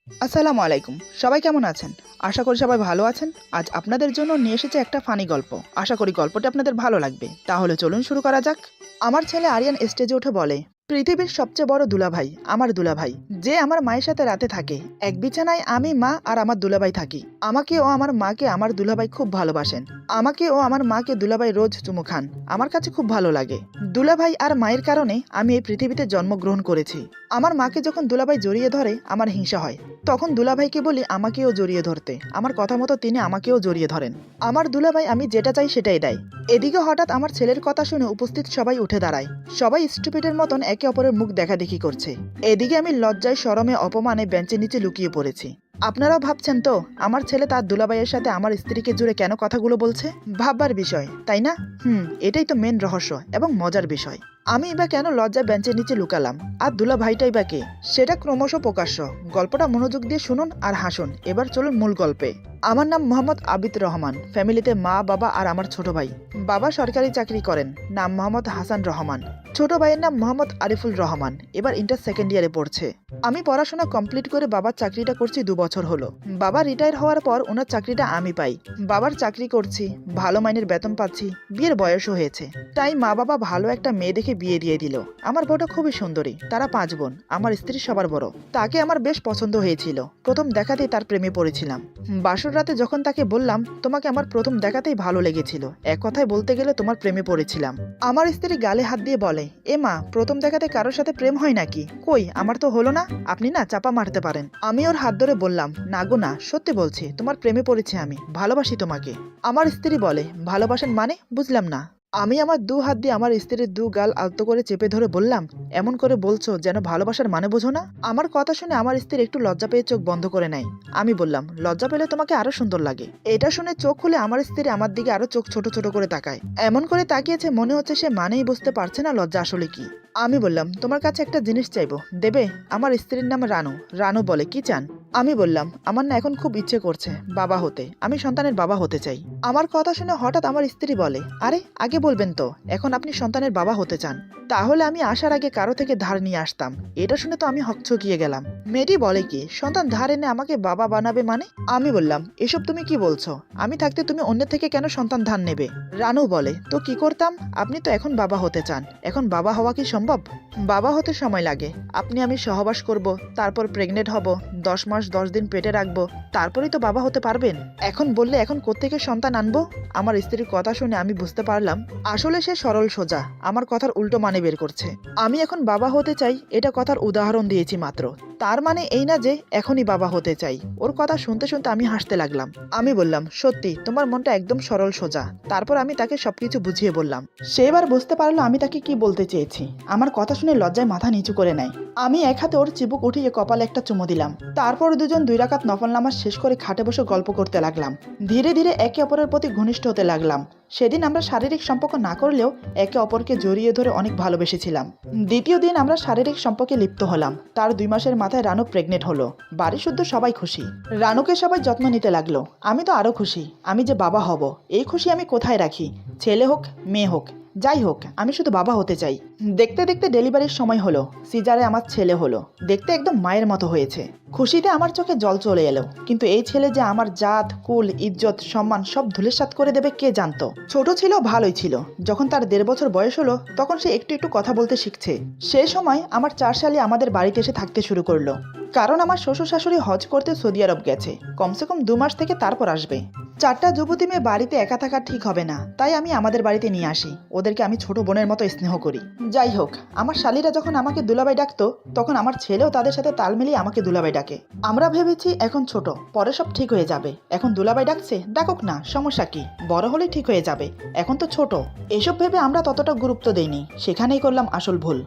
আসসালামু আলাইকুম। সবাই কেমন আছেন? আশা করি সবাই ভালো আছেন। আজ আপনাদের জন্য নিয়ে এসেছে একটা ফানি গল্প। আশা করি গল্পটি আপনাদের ভালো লাগবে। তাহলে চলুন শুরু করা যাক। আমার ছেলে আরিয়ান স্টেজে উঠে বলে, পৃথিবীর সবচেয়ে বড় দুলাভাই আমার দুলাভাই, যে আমার মায়ের সাথে রাতে থাকে। এক বিছানায় আমি, মা আর আমার দুলাভাই থাকি। আমাকে ও আমার মাকে আমার দুলাভাই খুব ভালোবাসেন। আমাকে ও আমার মাকে দুলাভাই রোজ চুমু খান। আমার কাছে খুব ভালো লাগে। দুলাভাই আর মায়ের কারণে আমি এই পৃথিবীতে জন্মগ্রহণ করেছি। আমার মাকে যখন দুলাভাই জড়িয়ে ধরে আমার হিংসা হয়। তখন দুলাভাইকে বলি আমাকেও জড়িয়ে ধরতে। আমার কথা মতো তিনি আমাকেও জড়িয়ে ধরেন। আমার দুলাভাই আমি যেটা চাই সেটাই দেয়। এদিকে হঠাৎ আমার ছেলের কথা শুনে উপস্থিত সবাই উঠে দাঁড়ায়। সবাই স্টুপিডের মতন একে অপরের মুখ দেখাদেখি করছে। এদিকে আমি লজ্জায় শরমে অপমানে বেঞ্চের নিচে লুকিয়ে পড়েছি। আপনারাও ভাবছেন তো আমার ছেলে তার দুলাভাইয়ের সাথে আমার স্ত্রীকে জুড়ে কেন কথাগুলো বলছে? ভাববার বিষয়, তাই না? এটাই তো মেন রহস্য এবং মজার বিষয়। আমি বা কেন লজ্জায় বেঞ্চের নিচে লুকালাম, আর দুলা ভাইটাই বা কে, সেটা ক্রমশ প্রকাশ্য। গল্পটা মনোযোগ দিয়ে শুনুন আর হাসুন। এবার চলুন মূল গল্পে। আমার নাম মোহাম্মদ আবিদ রহমান। ফ্যামিলিতে মা, বাবা আর আমার ছোট ভাই। বাবা সরকারি চাকরি করেন। নাম মোহাম্মদ হাসান রহমান। ছোট ভাইয়ের নাম মোহাম্মদ আরিফুল রহমান। এবার ইন্টার সেকেন্ড ইয়ারে পড়ছে। আমি পড়াশোনা কমপ্লিট করে বাবার চাকরিটা করছি 2 বছর হলো। বাবা রিটায়ার হওয়ার পর ওনার চাকরিটা আমি পাই। বাবার চাকরি করছি, ভালো মাইনের বেতন পাচ্ছি, বিয়ের বয়সও হয়েছে। তাই মা বাবা ভালো একটা মেয়ে দেখে বিয়ে দিয়ে দিল। আমার বউটা খুবই সুন্দরী। তারা 5 বোন। আমার স্ত্রী সবার বড়। তাকে আমার বেশ পছন্দ হয়েছিল। প্রথম দেখাতেই তার প্রেমে পড়েছিলাম। বাসর রাতে যখন তাকে বললাম তোমাকে আমার প্রথম দেখাতেই ভালো লেগেছিল, এক কথায় বলতে গেলে তোমার প্রেমে পড়েছিলাম। আমার স্ত্রী গালে হাত দিয়ে বলে, এ মা, প্রথম দেখাতে কারোর সাথে প্রেম হয় নাকি? কই, আমার তো হলো না। আপনি না চাপা মারতে পারেন। আমি ওর হাত ধরে বললাম, না গো না, সত্যি বলছি, তোমার প্রেমে পড়েছি আমি, ভালোবাসি তোমাকে। আমার স্ত্রী বলে, ভালোবাসেন মানে? বুঝলাম না। আমি আমার 2 হাত দিয়ে আমার স্ত্রীর 2 গাল আলতো করে চেপে ধরে বললাম, এমন করে বলছো যেন ভালোবাসার মানে বোঝো না। আমার কথা শুনে আমার স্ত্রী একটু লজ্জা পেয়ে চোখ বন্ধ করে নেয়। আমি বললাম, লজ্জা পেলে তোমাকে আরো সুন্দর লাগে। এটা শুনে চোখ খুলে আমার স্ত্রী আমার দিকে আরো চোখ ছোট ছোট করে তাকায়। এমন করে তাকিয়েছে মনে হচ্ছে সে মানেই বুঝতে পারছে না লজ্জা আসলে কি। আমি বললাম, তোমার কাছে একটা জিনিস চাইবো, দেবে? আমার স্ত্রীর নাম রানু। রানু বলে, কি চান? আমি বললাম, আমার না এখন খুব ইচ্ছে করছে বাবা হতে। আমি সন্তানের বাবা হতে চাই। আমার কথা শুনে হঠাৎ আমার স্ত্রী বলে, আরে আগে বলবেন তো এখন আপনি সন্তানের বাবা হতে চান। তাহলে আমি আসার আগে কারো থেকে ধার নিয়ে আসতাম। এটা শুনে তো আমি হকচকিয়ে গেলাম। মেয়েটি বলে কি, সন্তান ধার এনে আমাকে বাবা বানাবে মানে? আমি বললাম, এসব তুমি কি বলছো? আমি থাকতে তুমি অন্যের থেকে কেন সন্তান ধার নেবে? রানু বলে, তো কি করতাম? আপনি তো এখন বাবা হতে চান, এখন বাবা হওয়া কি সম্ভব? বাবা হতে সময় লাগে। আপনি আমি সহবাস করব, তারপর প্রেগনেন্ট হব, 10 মাস 10 দিন পেটে রাখবো, তারপরেই তো বাবা হতে পারবেন। এখন বললে এখন কোত্থেকে সন্তান আনবো? আমার স্ত্রীর কথা শুনে আমি বুঝতে পারলাম আসলে সে সরল সোজা আমার কথার উল্টো মানে বের করছে। আমি এখন বাবা হতে চাই এটা কথার উদাহরণ দিয়েছি মাত্র, তার মানে এই না যে এখনই বাবা হতে চাই। ওর কথা শুনতে শুনতে আমি হাসতে লাগলাম। আমি বললাম, সত্যি তোমার মনটা একদম সরল সোজা। তারপর আমি তাকে সবকিছু বুঝিয়ে বললাম। সে এবার বুঝতে পারলো আমি তাকে কি বলতে চেয়েছি। আমার কথা শুনে লজ্জায় মাথা নিচু করে নেয়। আমি এক হাতে ওর চিবুক উঠিয়ে কপালে একটা চুমু দিলাম। তারপর দুজন 2 রাকাত নফল নামাজ শেষ করে খাটে বসে গল্প করতে লাগলাম। ধীরে ধীরে একে অপরের প্রতি ঘনিষ্ঠ হতে লাগলাম। সেদিন আমরা শারীরিক সম্পর্ক না করলেও একে অপরকে জড়িয়ে ধরে অনেক ভালোবেসেছিলাম। দ্বিতীয় দিন আমরা শারীরিক সম্পর্কে লিপ্ত হলাম। তার 2 মাসের মাথায় রানু প্রেগনেন্ট হলো। বাড়ি শুদ্ধ সবাই খুশি। রানুকে সবাই যত্ন নিতে লাগলো। আমি তো আরো খুশি। আমি যে বাবা হব, এই খুশি আমি কোথায় রাখি? ছেলে হোক মেয়ে হোক যাই হোক, আমি শুধু বাবা হতে চাই। দেখতে দেখতে ডেলিভারির সময় হলো। সিজারে আমার ছেলে হলো। দেখতে একদম মায়ের মতো হয়েছে। খুশিতে আমার চোখে জল চলে এলো। কিন্তু এই ছেলে যে আমার জাত কুল ইজ্জত সম্মান সব ধূলিসাৎ করে দেবে কে জানতো। ছোট ছিল ভালোই ছিল। যখন তার 1.5 বছর বয়স হলো তখন সে একটু একটু কথা বলতে শিখছে। সেই সময় আমার 4 শালি আমাদের বাড়িতে এসে থাকতে শুরু করলো। কারণ আমার শ্বশুর শাশুড়ি হজ করতে সৌদি আরব গেছে। কমসে কম 2 মাস থেকে তারপর আসবে। 4টা যুবতী মেয়ে বাড়িতে একা থাকা ঠিক হবে না, তাই আমি আমাদের বাড়িতে নিয়ে আসি। ওদেরকে আমি ছোট বোনের মতো স্নেহ করি। যাই হোক, আমার শালীরা যখন আমাকে দুলাভাই ডাকতো তখন আমার ছেলেও তাদের সাথে তাল মিলিয়ে আমাকে দুলাভাই ডাকে। আমরা ভেবেছি এখন ছোট, পরে সব ঠিক হয়ে যাবে। এখন দুলাভাই ডাকছে, ডাকুক না, সমস্যা কি? বড় হলে ঠিক হয়ে যাবে, এখন তো ছোট। এসব ভেবে আমরা ততটা গুরুত্ব দেইনি। সেখানেই করলাম আসল ভুল।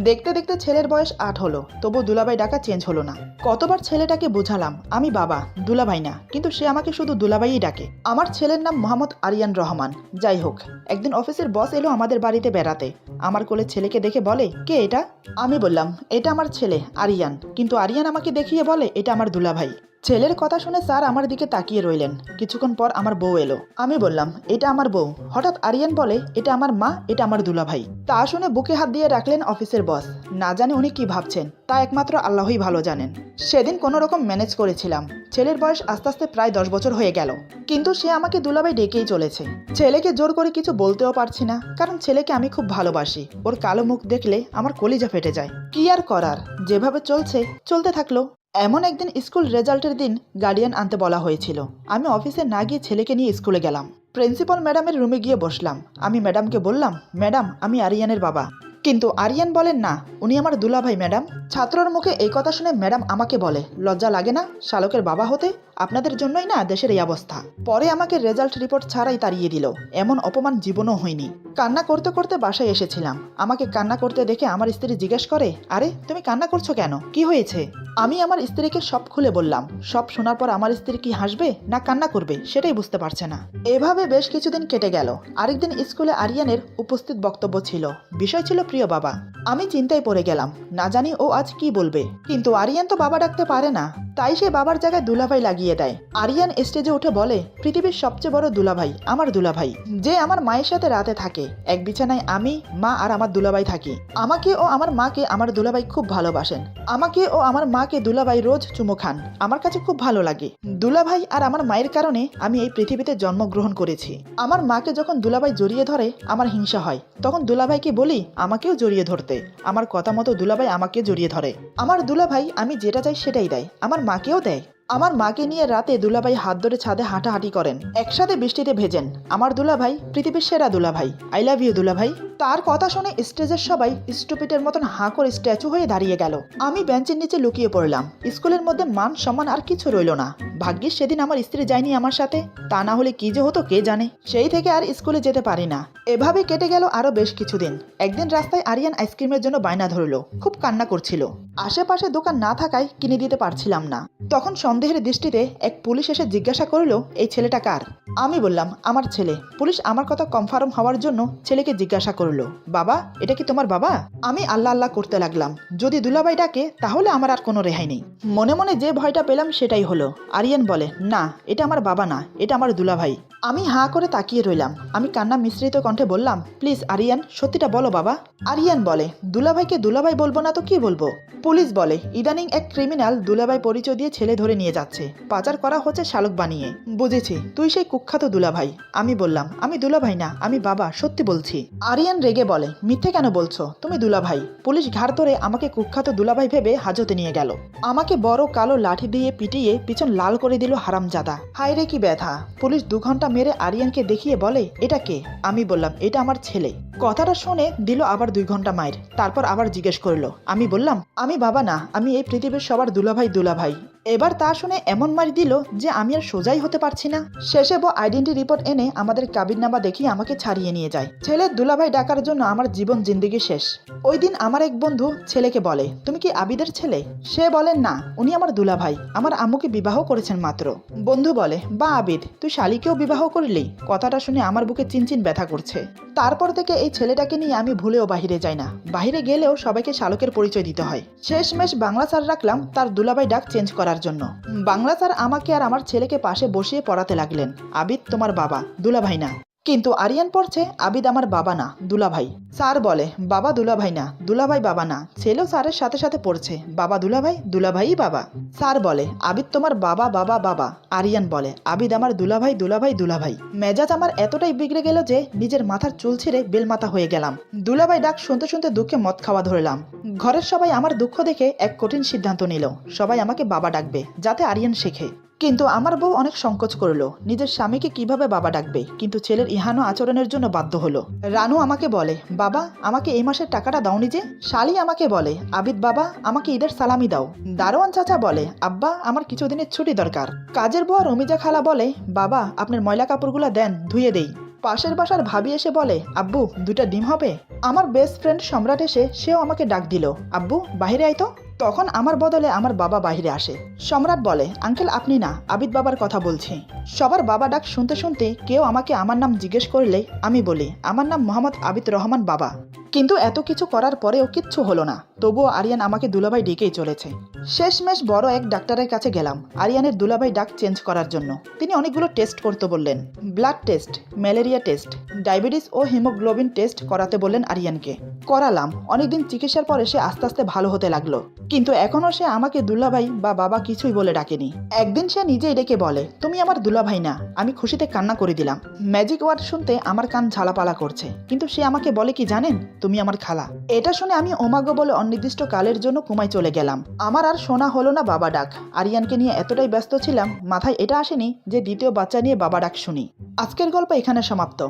দেখতে দেখতে ছেলের বয়স 8 হলো, তবু দুলাভাই ডাকা চেঞ্জ হলো না। কতবার ছেলেটাকে বুঝালাম আমি বাবা, দুলাভাই না, কিন্তু সে আমাকে শুধু দুলাভাইই ডাকে। আমার ছেলের নাম মোহাম্মদ আরিয়ান রহমান। যাই হোক, একদিন অফিসের বস এলো আমাদের বাড়িতে বেড়াতে। আমার কোলে ছেলেকে দেখে বলে, কে এটা? আমি বললাম, এটা আমার ছেলে আরিয়ান। কিন্তু আরিয়ান আমাকে দেখিয়ে বলে, এটা আমার দুলাভাই। ছেলের কথা শুনে স্যার আমার দিকে তাকিয়ে রইলেন। কিছুক্ষণ পর আমার বউ এলো। আমি বললাম, এটা আমার বউ। হঠাৎ আরিয়ান বলে, এটা আমার মা, এটা আমার দুলাভাই। তা শুনে বুকে হাত দিয়ে রাখলেন অফিসের বস। না জানি উনি কি ভাবছেন, তা একমাত্র আল্লাহই ভালো জানেন। সেদিন কোনো রকম ম্যানেজ করেছিলাম। ছেলের বয়স আস্তে আস্তে প্রায় 10 বছর হয়ে গেল, কিন্তু সে আমাকে দুলাভাই ডেকেই চলেছে। ছেলেকে জোর করে কিছু বলতেও পারছি না, কারণ ছেলেকে আমি খুব ভালোবাসি। ওর কালো মুখ দেখলে আমার কলিজা ফেটে যায়। কি আর করার, যেভাবে চলছে চলতে থাকলো। এমন একদিন স্কুল রেজাল্টের দিন গার্ডিয়ান আনতে বলা হয়েছিল। আমি অফিসে না গিয়ে ছেলেকে নিয়ে স্কুলে গেলাম। প্রিন্সিপাল ম্যাডামের রুমে গিয়ে বসলাম। আমি ম্যাডামকে বললাম, ম্যাডাম আমি আরিয়ানের বাবা। কিন্তু আরিয়ান বলেন, না উনি আমার দুলাভাই ম্যাডাম। ছাত্রর মুখে এই কথা শুনে ম্যাডাম আমাকে বলে, লজ্জা লাগে না শালকের বাবা হতে? আপনাদের জন্যই না দেশের এই অবস্থা। পরে আমাকে রেজাল্ট রিপোর্ট ছাড়াই তাড়িয়ে দিল। এমন অপমান জীবনও হয়নি। কান্না করতে করতে বাসায় এসেছিলাম। আমাকে কান্না করতে দেখে আমার স্ত্রী জিজ্ঞেস করে, আরে তুমি কান্না করছো কেন, কি হয়েছে? আমি আমার স্ত্রীকে সব খুলে বললাম। সব শোনার পর আমার স্ত্রী কি হাসবে না কান্না করবে সেটাই বুঝতে পারছে না। এভাবে বেশ কিছুদিন কেটে গেল। আরেকদিন স্কুলে আরিয়ানের উপস্থিত বক্তব্য ছিল। বিষয় ছিল প্রিয় বাবা। আমি চিন্তায় পড়ে গেলাম, না জানি ও আজ কি বলবে। কিন্তু আরিয়ান তো বাবা ডাকতে পারে না, তাই সে বাবার জায়গায় দুলাভাই লাগিয়ে দেয়। আরিয়ান স্টেজে উঠে বলে, পৃথিবীর সবচেয়ে বড় দুলাভাই আমার দুলাভাই, যে আমার মায়ের সাথে রাতে থাকে। এক বিছানায় আমি, মা আর আমার দুলাভাই থাকি। আমাকে ও আমার মাকে আমার দুলাভাই খুব ভালোবাসেন। আমাকে ও আমার মাকে দুলাভাই রোজ চুমু খান। আমার কাছে খুব ভালো লাগে। দুলাভাই আর আমার মায়ের কারণে আমি এই পৃথিবীতে জন্মগ্রহণ করেছি। আমার মাকে যখন দুলাভাই জড়িয়ে ধরে আমার হিংসা হয়, তখন দুলাভাইকে বলি আমাকেও জড়িয়ে ধরতে। আমার কথা মতো দুলাভাই আমাকে জড়িয়ে ধরে। আমার দুলাভাই আমি যেটা চাই সেটাই দেয়, আমার মাকেও দেয়। আমার মাকে নিয়ে রাতে দুলাভাই হাত ধরে ছাদে হাঁটাহাঁটি করেন, একসাথে বৃষ্টিতে ভেজেন। আমার দুলাভাই পৃথিবীর সেরা দুলাভাই। আই লাভ ইউ দুলাভাই। তার কথা শুনে স্টেজের সবাই স্টুপিটের মতন হাঁ করে স্ট্যাচু হয়ে দাঁড়িয়ে গেল। আমি বেঞ্চের নিচে লুকিয়ে পড়লাম। স্কুলের মধ্যে মান সম্মান আর কিছু রইল না। ভাগ্যিস সেদিন আমার স্ত্রী যায়নি আমার সাথে, তা না হলে কি যে হতো কে জানে। সেই থেকে আর স্কুলে যেতে পারি না। এভাবে কেটে গেল আরো বেশ কিছুদিন। একদিন রাস্তায় আরিয়ান আইসক্রিমের জন্য বায়না ধরলো। খুব কান্না করছিল। আশেপাশে দোকান না থাকায় কিনে দিতে পারছিলাম না। তখন সন্দেহের দৃষ্টিতে এক পুলিশ এসে জিজ্ঞাসা করলো, এই ছেলেটা কার? আমি বললাম, আমার ছেলে। পুলিশ আমার কথা কনফার্ম হওয়ার জন্য ছেলেকে জিজ্ঞাসা করলো, বাবা এটা কি তোমার বাবা? আমি আল্লাহ আল্লাহ করতে লাগলাম, যদি দুলাভাই ডাকে তাহলে আমার আর কোনো রেহাই নেই। মনে মনে যে ভয়টা পেলাম সেটাই হলো। আরিয়ান বলে, না এটা আমার বাবা না, এটা আমার দুলাভাই। আমি হাঁ করে তাকিয়ে রইলাম। আমি কান্না মিশ্রিত কণ্ঠে বললাম, প্লিজ আরিয়ান সত্যিটা বলো বাবা। আরিয়ান বলে, দুলাভাইকে দুলাভাই বলবো না তো কি বলবো? পুলিশ বলে, ইদানিং এক ক্রিমিনাল দুলাভাই পরিচয় দিয়ে ছেলে ধরে নিয়ে যাচ্ছে, পাচার করা হচ্ছে শালক বানিয়ে। বুঝেছি তুই সেই কুখ্যাত দুলাভাই। আমি বললাম, আমি দুলাভাই না, আমি বাবা, সত্যি বলছি। আরিয়ান রেগে বলে, মিথ্যে কেন বলছো, তুমি দুলাভাই। পুলিশ ঘাড় ধরে আমাকে কুখ্যাত দুলাভাই ভেবে হাজতে নিয়ে গেল। আমাকে বড় কালো লাঠি দিয়ে পিটিয়ে পিছন লাল করে দিল হারামজাদা। হায় রে কি ব্যথা। পুলিশ 2 ঘন্টা মেরে আরিয়ানকে দেখিয়ে বলে, এটা কে? আমি বললাম, এটা আমার ছেলে। কথাটা শুনে দিল আবার 2 ঘন্টা মায়ের। তারপর আবার জিজ্ঞেস করলো। আমি বললাম, আমি বাবা না, আমি এই পৃথিবীর সবার দুলাভাই দুলাভাই। এবার তা শুনে এমন মার দিল যে আমি আর সোজাই হতে পারছি না। শেষে বউ আইডেন্টি রিপোর্ট এনে আমাদের কাবিননামা দেখিয়ে আমাকে ছাড়িয়ে নিয়ে যায়। ছেলের দুলাভাই ডাকার জন্য আমার জীবন জিন্দেগি শেষ। ওই দিন আমার এক বন্ধু ছেলেকে বলে, তুমি কি আবিদের ছেলে? সে বলেন, না উনি আমার দুলাভাই, আমার আম্মুকে বিবাহ করেছেন মাত্র। বন্ধু বলে, বা আবিদ তুই শালিকেও বিবাহ করলি? কথাটা শুনে আমার বুকে চিনচিন ব্যথা করছে। তারপর থেকে এই ছেলেটাকে নিয়ে আমি ভুলেও বাহিরে যাই না। বাহিরে গেলেও সবাইকে শালকের পরিচয় দিতে হয়। শেষমেশ বাংলা স্যার রাখলাম তার দুলাভাই ডাক চেঞ্জ করার জন্য। বাংলা স্যার আমাকে আর আমার ছেলেকে পাশে বসিয়ে পড়াতে লাগলেন, আবিদ তোমার বাবা, দুলাভাই না। কিন্তু আরিয়ান পড়ছে, আবিদ আমার বাবা না, দুলাভাই। স্যার বলে, বাবা দুলাভাই না, দুলাভাই বাবা না। ছেলেও স্যারের সাথে সাথে পড়ছে, বাবা দুলাভাই, দুলাভাই বাবা। স্যার বলে, আবিদ তোমার বাবা বাবা বাবা। আরিয়ান বলে, আবিদ আমার দুলাভাই দুলাভাই দুলাভাই। মেজাজ আমার এতটাই বিগড়ে গেল যে নিজের মাথার চুল ছিঁড়ে বেলমাথা হয়ে গেলাম। দুলাভাই ডাক শুনতে শুনতে দুঃখে মদ খাওয়া ধরলাম। ঘরের সবাই আমার দুঃখ দেখে এক কঠিন সিদ্ধান্ত নিল, সবাই আমাকে বাবা ডাকবে যাতে আরিয়ান শেখে। কিন্তু আমার বউ অনেক সংকোচ করলো, নিজের স্বামীকে কিভাবে বাবা ডাকবে। কিন্তু ছেলের ইহানো আচরণের জন্য বাধ্য হলো। রানু আমাকে বলে, বাবা আমাকে এই মাসের টাকাটা দাওনি যে। শালি আমাকে বলে, আবিদ বাবা আমাকে ঈদের সালামি দাও। দারোয়ান চাচা বলে, আব্বা আমার কিছুদিনের ছুটি দরকার। কাজের বুয়া রমিজা খালা বলে, বাবা আপনার ময়লা কাপড়গুলো দেন ধুয়ে দেই। পাশের বাসার ভাবি এসে বলে, আব্বু 2টা ডিম হবে? আমার বেস্ট ফ্রেন্ড সম্রাট এসে সেও আমাকে ডাক দিল, আব্বু বাইরে আয় তো। তখন আমার বদলে আমার বাবা বাইরে আসে। সম্রাট বলে, আঙ্কেল আপনি না, আবিদ বাবার কথা বলছি। সবার বাবা ডাক শুনতে শুনতে কেউ আমাকে আমার নাম জিজ্ঞেস করলে আমি বলি আমার নাম মোহাম্মদ আবিদ রহমান বাবা। কিন্তু এত কিছু করার পরেও কিচ্ছু হলো না, তবুও আরিয়ান আমাকে দুলাভাই ডেকেই চলেছে। শেষমেশ বড় এক ডাক্তারের কাছে গেলাম আরিয়ানের দুলাভাই ডাক চেঞ্জ করার জন্য। তিনি অনেকগুলো টেস্ট করতে বললেন, blood test, malaria test, diabetes ও হিমোগ্লোবিন টেস্ট করাতে বললেন আরিয়ানকে। করালাম। অনেকদিন চিকিৎসার পরে সে আস্তে আস্তে ভালো হতে লাগলো, কিন্তু এখনও সে আমাকে দুলাভাই বা বাবা কিছুই বলে ডাকেনি। একদিন সে নিজেই ডেকে বলে, তুমি আমার দুলাভাই না। আমি খুশিতে কান্না করে দিলাম। ম্যাজিক ওয়ার্ড শুনতে আমার কান ঝালাপালা করছে, কিন্তু সে আমাকে বলে কি জানেন, তুমি আমার খালা। এটা শুনে আমি ওমাগো বলে অনির্দিষ্ট কালের জন্য কুমায় চলে গেলাম। আমার আর শোনা হলো না বাবা ডাক। আরিয়ানকে নিয়ে এতটাই ব্যস্ত ছিলাম, মাথায় এটা আসেনি যে দ্বিতীয় বাচ্চা নিয়ে বাবা ডাক শুনি। আজকের গল্প এখানে সমাপ্ত।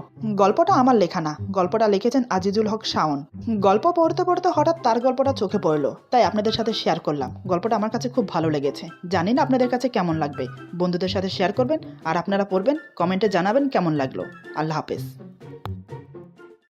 গল্পটা আমার লেখা না, গল্পটা লিখেছেন আজিজুল হক শাওন। গল্প পড়তে পড়তে হঠাৎ তার গল্পটা চোখে পড়লো, তাই আপনাদের সাথে শেয়ার করলাম। গল্পটা আমার কাছে খুব ভালো লেগেছে, জানি না আপনাদের কাছে কেমন লাগবে। বন্ধুদের সাথে শেয়ার করবেন আর আপনারা পড়বেন, কমেন্টে জানাবেন কেমন লাগলো। আল্লাহ হাফেজ।